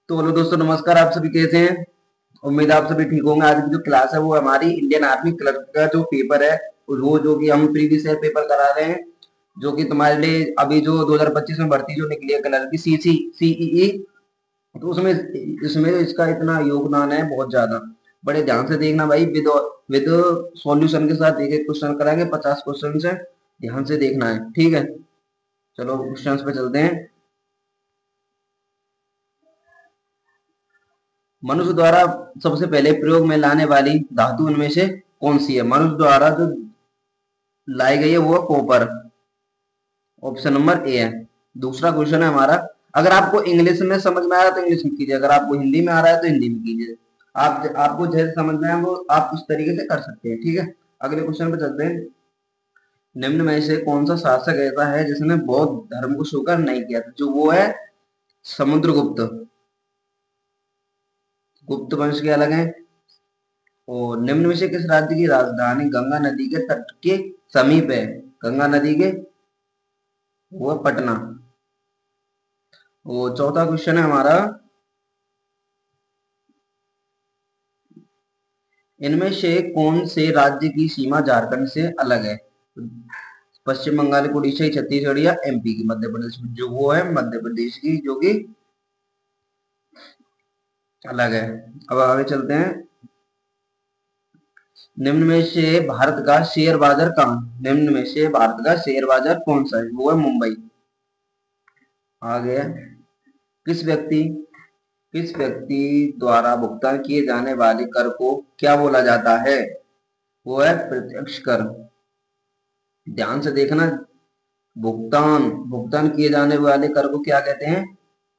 तो हेलो दोस्तों, नमस्कार। आप सभी कैसे हैं? उम्मीद है आप सभी ठीक होंगे। आज की जो क्लास है वो हमारी इंडियन आर्मी क्लर्क का जो पेपर है वो जो कि हम प्रीवियस ईयर पेपर करा रहे हैं, जो कि तुम्हारे लिए अभी जो 2025 में भर्ती जो निकली है क्लर्क की सीईई। तो उसमें इसमें इसका इतना योगदान है, बहुत ज्यादा। बड़े ध्यान से देखना भाई, विद विद सॉल्यूशन के साथ एक एक क्वेश्चन कराएंगे, 50 क्वेश्चन है। ध्यान से देखना है, ठीक है। चलो क्वेश्चंस पे चलते हैं। मनुष्य द्वारा सबसे पहले प्रयोग में लाने वाली धातु इनमें से कौन सी है? मनुष्य द्वारा जो लाई गई है वो कॉपर। ऑप्शन नंबर ए है। दूसरा क्वेश्चन है हमारा। अगर आपको इंग्लिश में समझ में आ रहा है तो इंग्लिश में कीजिए, अगर आपको हिंदी में आ रहा है तो हिंदी में कीजिए। आपको जैसे समझ में आए वो आप उस तरीके से कर सकते हैं, ठीक है। अगले क्वेश्चन पे चलते हैं। निम्न में से कौन सा शासक ऐसा है जिसने बौद्ध धर्म को स्वीकार नहीं किया था? जो वो है समुद्रगुप्त। गुप्त वंश के अलग है। और निम्न में से किस राज्य की राजधानी गंगा नदी के तट के समीप है? गंगा नदी के, वो है पटना। वो चौथा क्वेश्चन है हमारा। इनमें से कौन से राज्य की सीमा झारखंड से अलग है? पश्चिम बंगाल, उड़ीसा, छत्तीसगढ़ या एमपी की? मध्य प्रदेश में, जो वो है मध्य प्रदेश की, जो कि अलग है। अब आगे चलते हैं। निम्न में से भारत का शेयर बाजार कहाँ? निम्न में से भारत का शेयर बाजार कौन सा है? वो है मुंबई। आगे, किस व्यक्ति किस व्यक्ति द्वारा भुगतान किए जाने वाले कर को क्या बोला जाता है? वो है प्रत्यक्ष कर। ध्यान से देखना। भुगतान भुगतान किए जाने वाले कर को क्या कहते हैं?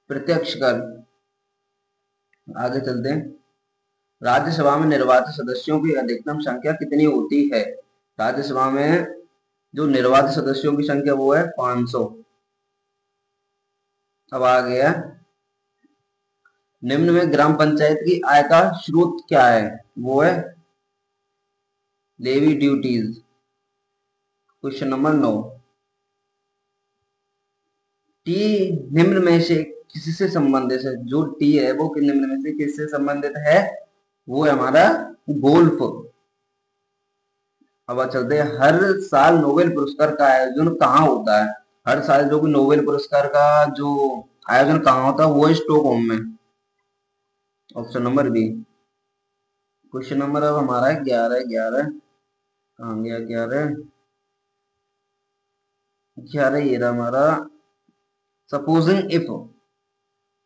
प्रत्यक्ष कर। आगे चलते हैं। राज्यसभा में निर्वाचित सदस्यों की अधिकतम संख्या कितनी होती है? राज्यसभा में जो निर्वाचित सदस्यों की संख्या वो है 500। अब आ गया। निम्न में ग्राम पंचायत की आय का स्रोत क्या है? वो है लेवी ड्यूटीज। Question number 9। टी निम्न में से किससे संबंधित है? जो टी है वो निम्न में से किससे संबंधित है? वो है हमारा गोल्फ। अब चलते हैं। हर साल नोबेल पुरस्कार का आयोजन कहाँ होता है? हर साल जो कि नोबेल पुरस्कार का जो आयोजन कहाँ होता है वो है स्टॉकहोम में। Option number B. Question number अब हमारा है 11। 11 कहाँ गया? 11 11 ये रहा हमारा। Supposing if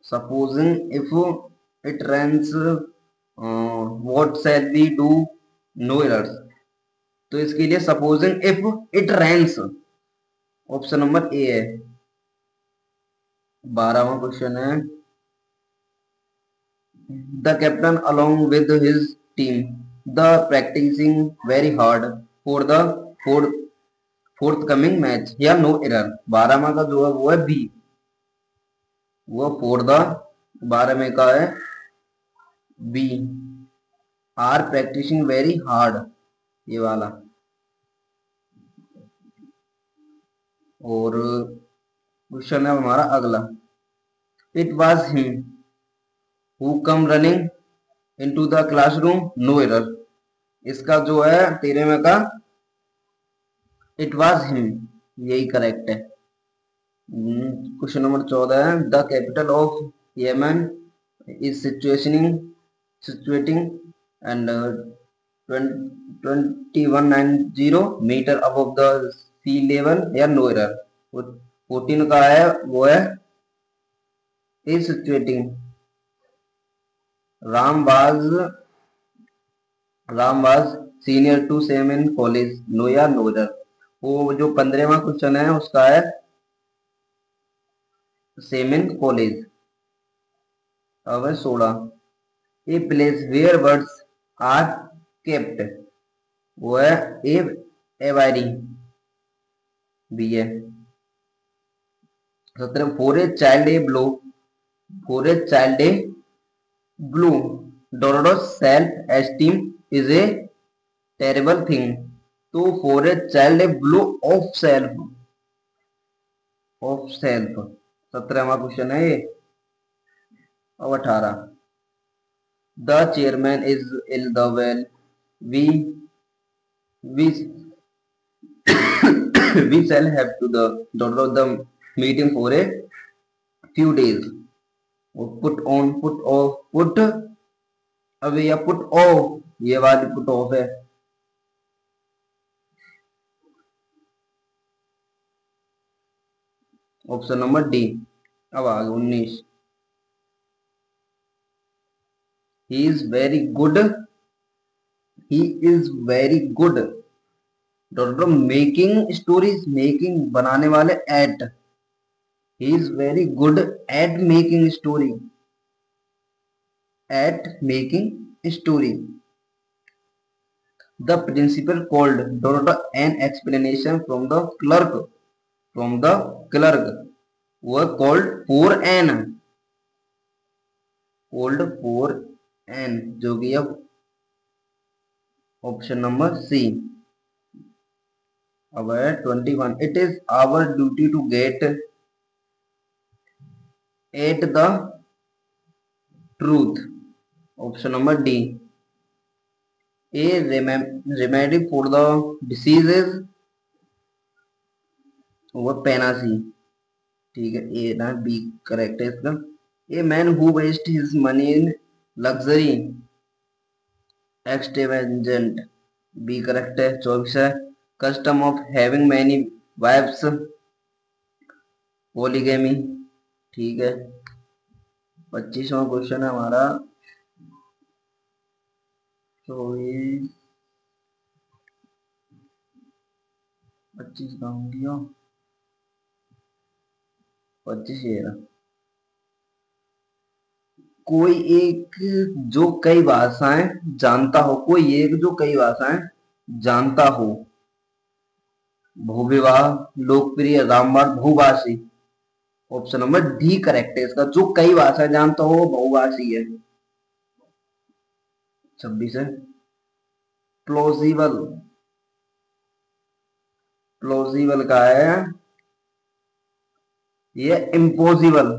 supposing if it rains what shall we do? No errors. तो इसके लिए supposing if it rains, option number A है। 12वां क्वेश्चन है। The captain along with his team the practicing very hard for the fourth forthcoming match या no error? 12वां का जो है वो है बी। वो फॉर द 12वें का है B. Are practicing very hard, ये वाला। और क्वेश्चन है हमारा अगला। It was him who come running into the classroom, no error. इसका जो है 13वें का इट वाज हिम, यही करेक्ट है। क्वेश्चन नंबर 14 है। The capital of Yemen is situating and 2190 above the sea level या नो एरर? 14 का है वो है इज सिचुएटिंग। रामबाज रामबाज senior to same in college, no या नो एरर? वो जो 15वां क्वेश्चन है उसका है सेम इन कॉलेज। अब है 16। A place where birds are kept, वो है ए एवायरी, बी है। 17 for a child a blow for a child a blue डोरडोस self esteem is a terrible thing. तो for a child a blue of self 17वां question है ये। अब 18, the chairman is ill the well, we we we shall have to the daughter of the meeting for a few days. Put on, put off, put away या put off, ये वाली put off है। Option number D. अब आगे 19, he is very good, he is very good doctor making stories, making बनाने वाले at, he is very good at making story, at making story. The principal called doctor an explanation from the clerk, from the clerk, वह called for an, called for an, जो कि अब option number C. अब है 21, it is our duty to get at the truth, option number D. A remedy for the diseases, वो पेनासी, ठीक है, ए ना, बी करेक्ट है इसका। A man who wastes his money in luxury extravagant, B correct है। 24 है, custom of having many wives, polygamy, ठीक है। 25वां क्वेश्चन है हमारा, 24 25 का हो गया, 25 ये रहा। कोई एक जो कई भाषाएं जानता हो, कोई एक जो कई भाषाएं जानता हो, बहुविवाह, लोकप्रिय, रामबाण, बहुभाषी, ऑप्शन नंबर डी करेक्ट है इसका, जो कई भाषा जानता हो बहुभाषी है। 26 है, प्लोजिबल, प्लोजिबल का है ये इम्पॉसिबल,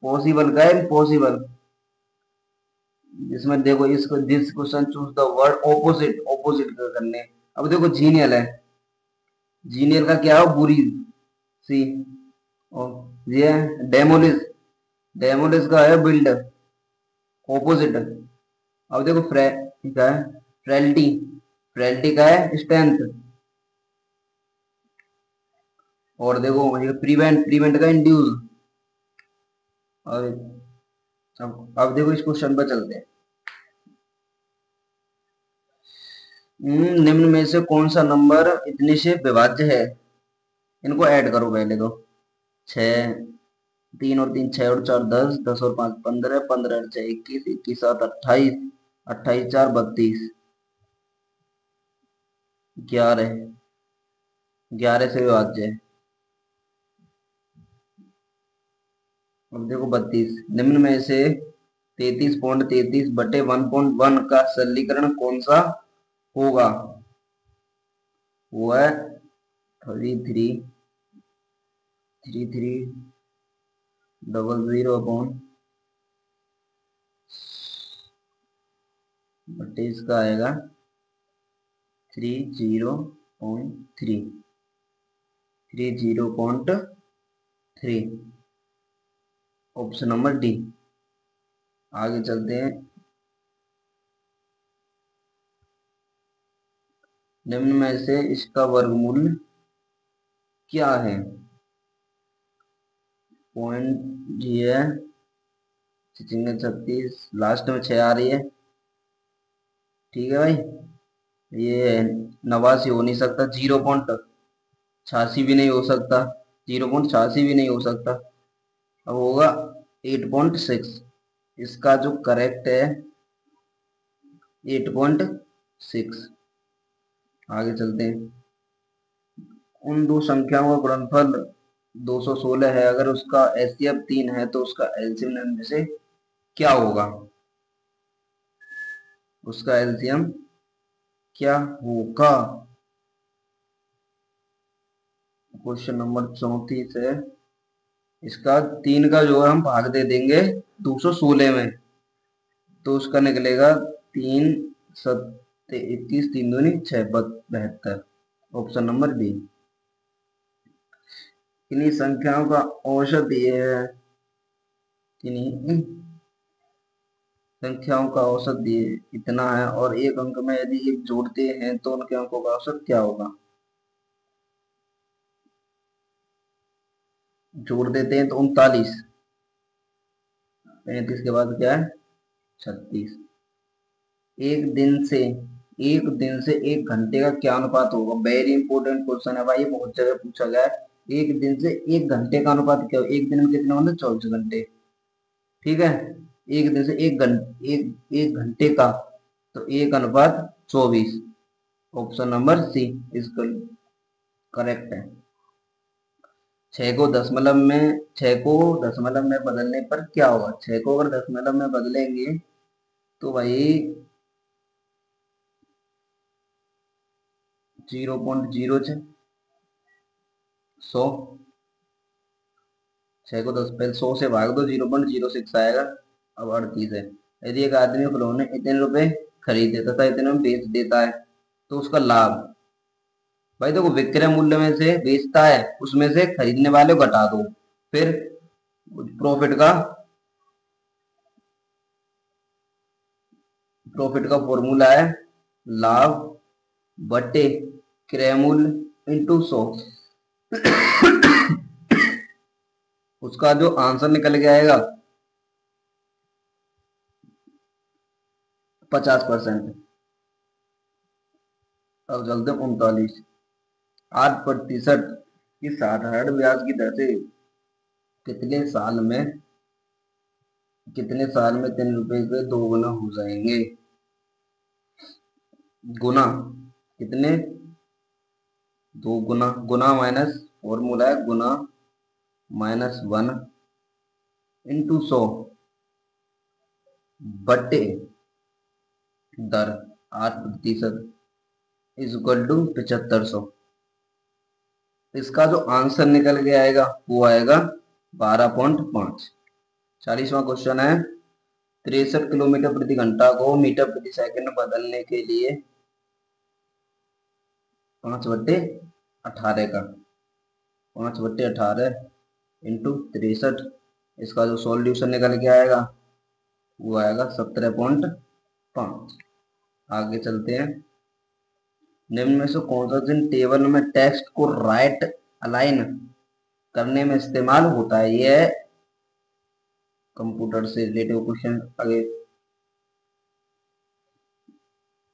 पॉसिबल का है इम्पॉसिबल। जिसमें देखो इसको, this question choose the word opposite, opposite का करने। अब देखो जीनियल है, जीनियल का क्या है, बुरी, सी। और ये डेमोलिश, डेमोलिश का है बिल्ड, ऑपोजिट। अब देखो क्या है, फ्रेलिटी, फ्रेलिटी का है स्ट्रेंथ। और देखो प्रिवेंट, प्रिवेंट का इंड्यूस। और अब देखो इस क्वेश्चन पर चलते हैं। निम्न में से कौन सा नंबर इतने से विभाज्य है, इनको ऐड करो पहले तो। 6, 3 और 3 6 और 4 10, 10 और 5 15, 15 और 6 21, 21 7 28, 28 4 32, 11, 11 से विभाज्य है। अब देखो 32, निम्न में से 33.33 बटे 1.1 का सरलीकरण कौन सा होगा, वो है 3300 अपॉन बटे इसका आएगा 30.3, ऑप्शन नंबर डी। आगे चलते हैं, निम्न में से इसका वर्गमूल क्या है, पॉइंट ये है 36, लास्ट में 6 आ रही है, ठीक है भाई। ये 89 हो नहीं सकता, 0.86 भी नहीं हो सकता, 0.86 भी नहीं हो सकता। अब होगा 8.6, इसका जो करेक्ट है 8.6। आगे चलते हैं, उन दो संख्याओं का गुणनफल 216 है, अगर उसका एचसीएफ 3 है तो उसका एलसीएम निम्न में से क्या होगा, उसका एलसीएम क्या होगा। क्वेश्चन नंबर 34 है, इसका 3 का जो है हम भाग दे देंगे 216 में, तो उसका निकलेगा 3 सत्ते 21, 3 दूनी 6, 72। Option number B. किन्हीं संख्याओं का औसत ये है, किन्हीं संख्याओं का औसत ये इतना है, और एक अंक में यदि एक जोड़ते हैं तो उनके अंकों का औसत क्या होगा। जोड़ देते हैं तो 39, 35 के बाद क्या है 36। एक दिन से एक घंटे का क्या अनुपात होगा। वेरी इंपॉर्टेंट क्वेश्चन है भाई, ये बहुत जगह पूछा गया है। एक दिन से एक घंटे का अनुपात क्या हो, एक दिन में कितने मतलब 24 घंटे, ठीक है। एक दिन से एक घंटे का, तो 1:24। ऑप्शन नंबर सी इसका करेक्ट है। 6 को दशमलव में बदलने पर क्या होगा। 6 को अगर दशमलव में बदलेंगे तो भाई 0.06, 100। 6 को 10 पहले 100 से भाग दो, 0.06 आएगा। अब 38 है। यदि एक आदमी खिलौने इतने रुपए खरीदे तथा इतने में बेच देता है तो उसका लाभ। भाई देखो, विक्रय मूल्य में से बेचता है, उसमें से खरीदने वाले को घटा दो, फिर प्रॉफिट का फॉर्मूला है लाभ बटे क्रय मूल्य इंटू 100। उसका जो आंसर निकल के आएगा 50%। अब चलते 39। 8% की साधारण ब्याज की दर से कितने साल में 3 रुपए के 2 गुना हो जाएंगे। गुना कितने, 2 गुना। गुना माइनस फॉर्मूला है गुना -1 इंटू 100 बटे दर 8% इज इक्वल टू 7500। इसका जो आंसर निकल के आएगा वो आएगा 12.5। 40वां क्वेश्चन है 63 किलोमीटर प्रति घंटा को मीटर प्रति सेकंड बदलने के लिए 5/18 का 5/18 इंटू 63, इसका जो सॉल्यूशन निकल के आएगा वो आएगा 17.5। आगे चलते हैं। निम्न में से कौन सा चिन्ह टेबल में टेक्स्ट को राइट अलाइन करने में इस्तेमाल होता है। ये है कंप्यूटर से रिलेटेड क्वेश्चन। आगे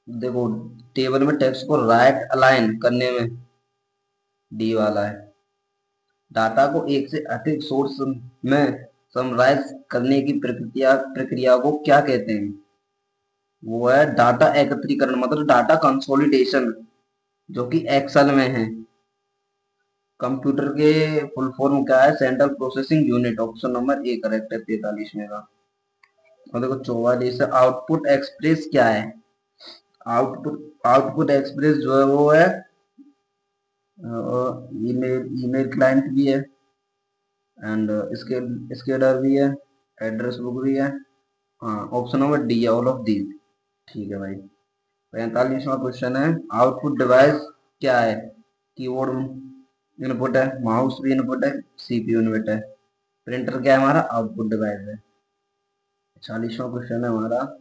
देखो, टेबल में टेक्स्ट को राइट अलाइन करने में डी वाला है। डाटा को एक से अधिक सोर्स में समराइज करने की प्रक्रिया को क्या कहते हैं। वो है डाटा एकत्रीकरण, मतलब डाटा कंसोलिडेशन, जो कि एक्सेल में है। कंप्यूटर के फुल फॉर्म क्या है, central processing unit. Option number A correct है 43 में का। और देखो 44 आउटपुट एक्सप्रेस क्या है। आउटपुट एक्सप्रेस जो है वो है ईमेल क्लाइंट भी है, एंड स्केलर भी है, एड्रेस बुक भी है। हाँ, ऑप्शन नंबर डी है ऑल ऑफ दीज। ठीक है भाई। 45वां क्वेश्चन है आउटपुट डिवाइस क्या है। कीबोर्ड इनपुट है, माउस भी इनपुट है, सीपीयू इनपुट है। प्रिंटर क्या है हमारा, आउटपुट डिवाइस है। 40वां क्वेश्चन है हमारा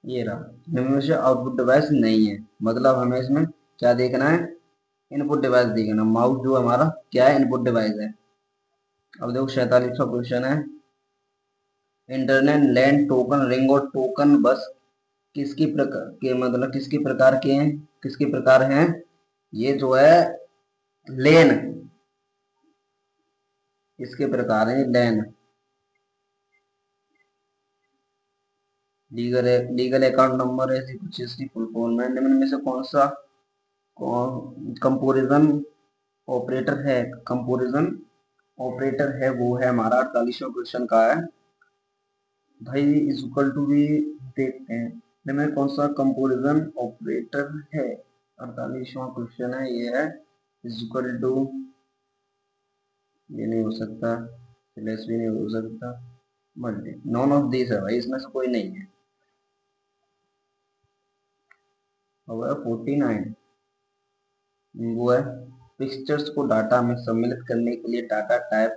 ये रहा, इनमें से आउटपुट डिवाइस नहीं है, मतलब हमें इसमें क्या देखना है, इनपुट डिवाइस देखना। माउस जो हमारा क्या है, इनपुट डिवाइस है। अब देखो 47वां क्वेश्चन है इंटरनेट लैंड टोकन रिंग और टोकन बस किसकी प्रकार के, मतलब किसके प्रकार के हैं, किसके प्रकार हैं। ये जो है लेन, इसके प्रकार है लेन। लीगल अकाउंट नंबर ऐसी कुछ इसकी फुल फॉर्म है। निम्न में से कौन सा कंपोरिजन ऑपरेटर है, कंपोरिजन ऑपरेटर है वो है हमारा 48वां क्वेश्चन का है भाई। इज इक्वल टू भी देखते हैं निम्न में कौन सा कंपोरिजन ऑपरेटर है। 48वां क्वेश्चन है ये है इज इक्वल टू ये नहीं हो सकता, स्लैश भी नहीं हो सकता, मल्टी, नॉन ऑफ दिस है भाई, इसमें से कोई नहीं है। और 49 वो है, पिक्चर्स को डाटा में सम्मिलित करने के लिए डाटा टाइप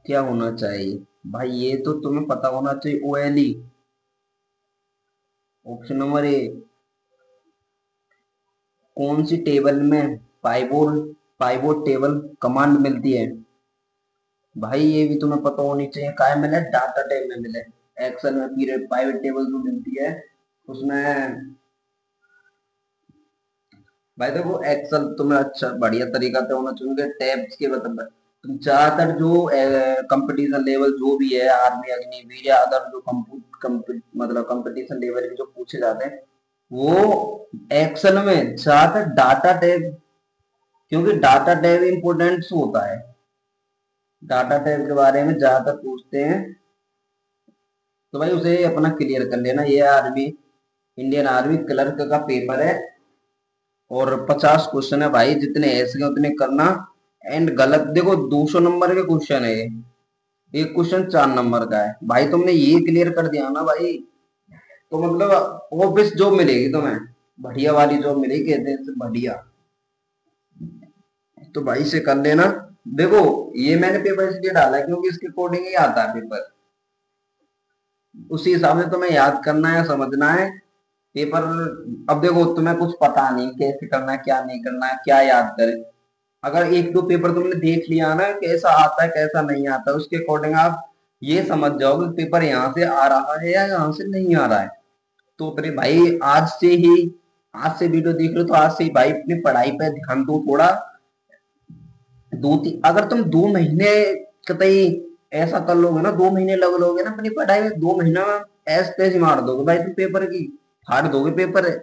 क्या होना चाहिए? भाई ये तो तुम्हें पता होना चाहिए, ओएलई। ऑप्शन नंबर ए, कौन सी टेबल में पाइवोट पाइवोट टेबल कमांड मिलती है? भाई ये भी तुम्हें पता होनी चाहिए, काय मिले, डाटा टाइप में मिले। एक्सेल में पीरियड पाइवट टेबल जो मिलती है उसमें। भाई देखो एक्सेल तुम्हें अच्छा बढ़िया तरीका से होना चाहिए, टैब्स के मतलब तुम ज्यादातर जो कंपटीशन लेवल जो भी है, आर्मी, अग्निवीर या अदर जो मतलब कंपटीशन लेवल के जो पूछे जाते हैं, वो एक्सेल में ज्यादातर डाटा टैब, क्योंकि डाटा टैब इंपोर्टेंट होता है, डाटा टैब के बारे में ज्यादातर पूछते हैं। तो भाई उसे अपना क्लियर कर लेना, ये आर्मी, इंडियन आर्मी क्लर्क का पेपर है, और 50 क्वेश्चन है भाई, जितने ऐसे हैं उतने करना। एंड गलत देखो, 200 नंबर के क्वेश्चन है ये, एक क्वेश्चन 4 नंबर का है भाई, तुमने ये क्लियर कर दिया ना भाई, तो मतलब ऑफिस जॉब मिलेगी तुम्हें, बढ़िया वाली जॉब मिलेगी, कहते हैं बढ़िया। तो भाई से कर लेना। देखो ये मैंने पेपर इसलिए डाला है क्योंकि इसके कोडिंग ही आता है पेपर, उसी हिसाब से तुम्हें याद करना है, समझना है पेपर। अब देखो तुम्हें कुछ पता नहीं कैसे करना है, क्या नहीं करना है, क्या याद करे। अगर एक दो पेपर तुमने देख लिया ना कैसा आता है कैसा नहीं आता, उसके अकॉर्डिंग आप ये समझ जाओगे पेपर यहाँ से आ रहा है या यहाँ से नहीं आ रहा है। तो अपने भाई आज से वीडियो देख रहे हो तो आज से ही भाई अपनी पढ़ाई पे ध्यान दो थोड़ा। दो तीन, अगर तुम 2 महीने कतई ऐसा कर लोगे ना, 2 महीने लग लोगे ना अपनी पढ़ाई में, 2 महीना में ऐस तैस मार दोगे भाई, तुम पेपर की फाड़ दोगे पेपर है।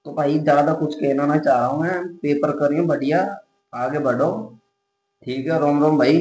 तो भाई ज्यादा कुछ कहना ना चाह रहा हूँ मैं, पेपर करियो बढ़िया, आगे बढ़ो। ठीक है, रोम रोम भाई।